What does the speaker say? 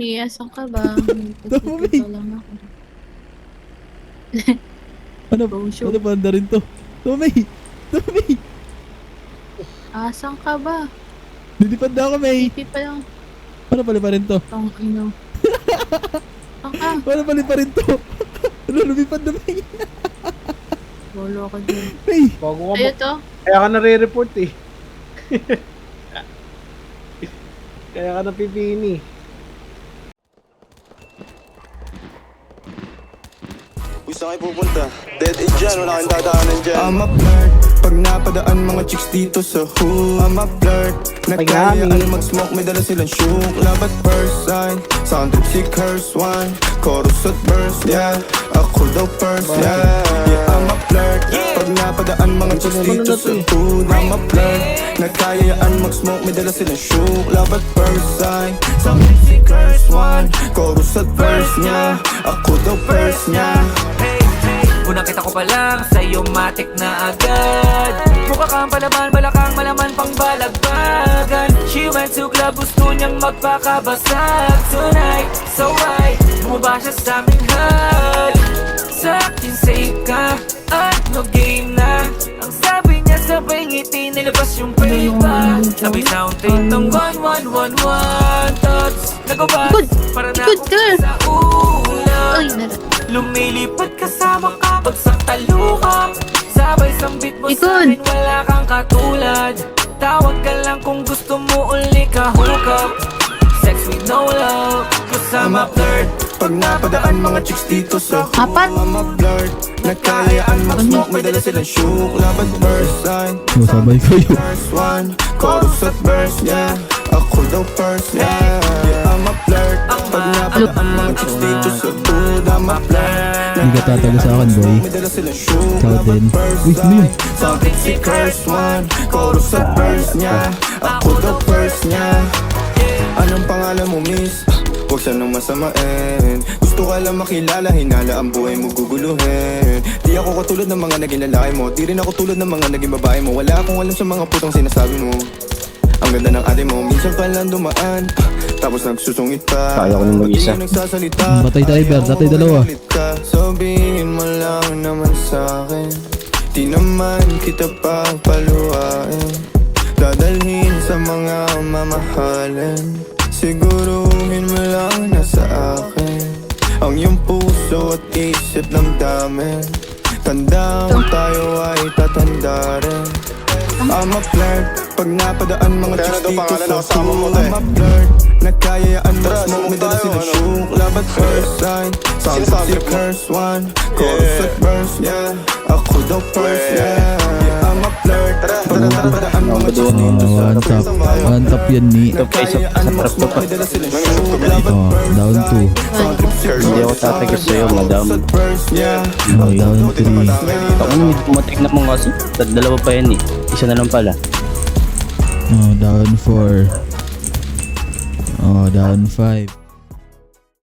Tommy, asan ka ba? Tommy! Nagpapito lang ako. Ano? Bonjour. Ano banda rin to? Tommy! Tommy! Asan ka ba? Lilipad na ako, May! Pipi pa lang. Paano pali pa rin to? Tong ino. Paano pali pa rin to? Ano, lumipad na, May? Bolo ako dyan. May! Bago ka Ayo to. Kaya ka nare-report eh. Kaya ka napipini. Gusto kayo pupunta? Dead end dyan, wala kang dadaanan dyan. I'm a flirt, pag napadaan mga chicks dito sa hood. I'm a flirt, nagkayaan mag-smoke, may dala silang shook. Love at first sight, sound trip si curse one. Chorus at verse, yeah, ako daw first, yeah. Yeah, I'm a flirt, pag napadaan mga chicks dito sa hood. I'm a flirt, nagkayaan mag-smoke, may dala silang shook. Love at first sight, sound trip si curse one. Chorus at verse, yeah, ako daw first, yeah. Unang kita ko pa lang, sa'yo matik na agad. Mukha kang palaban, balakang malaman pang balagbagan. She went to club, gusto niyang magpakabasag tonight, so why? Bumaba siya sa aming hug. Sa'kin say ka, at no game na. Ang sabi niya sabay ngiti, nilabas yung paper. Sabay sound trip ng 1111 thoughts. Nagabas, para na ako sa ulam. Uy, Lumilipad kasama ka, bagsak talukap. Sabay sambit mo sa'kin, wala kang katulad. Tawag ka lang kung gusto mo uli ka hook up. Sex with no love, kasama flirt. Pag napadaan mga chicks dito sa hood. Apat. I'm a flirt, nagkayaan mag-smoke, may dala silang shook. Love at first sight, Masabay kayo. first one. Chorus at verse, yeah, ako daw first, yeah. Yeah, I'm a flirt, pag napadaan mga chicks dito sa hood. I'm a flirt, Hindi ka tatago sa akin, boy. may dala silang shook. Ikaw Love din. at first Uy, ano yun? sight, sound trip si curse one. Chorus at verse, yeah, ako daw first, yeah. Anong pangalan mo, miss? Huwag siya nang masamain. Gusto ka lang makilala, hinala ang buhay mo guguluhin. Di ako katulad ng mga naging lalaki mo, di rin ako tulad ng mga naging babae mo. Wala akong alam sa mga putong sinasabi mo. Ang ganda ng ate mo, minsan ka lang dumaan, tapos nagsusungit pa. Kaya ko nang mag-isa. Pati yung nagsasalita, Batay tayo, Ber. Batay dalawa. galit ka. Sabihin mo lang naman sa'kin, di naman kita papaluhain. Dadalhin sa mga mamahalin, siguruhin mo lang na sa akin ang iyong puso at isip damdamin. Tandang tayo ay tatanda rin. I'm a flirt, pag napadaan mga Kaya chicks na daw dito pangalan sa ng kasama mo, hood. te. I'm a flirt, nagkayaan mag-smoke, may dala tayo, silang ano? shook. Love at first sight, sound Sino si trip mo? curse one. Chorus at verse, yeah, ako daw first, yeah. Yeah, I'm a flirt, pag napadaan mga chicks dito sa One tap. One tap yan ni. nagkayaan mag-smoke, may dala silang shook. Love at Oh, first down sight, 2. sound trip si curse Hindi ako tatagas sa'yo, madam. Chorus at verse, yeah, Oh, down 3. Ako nung pumatik na mong kasi. Dalawa pa yan eh. Isa na lang pala. Oh, down 4. Oh, down 5.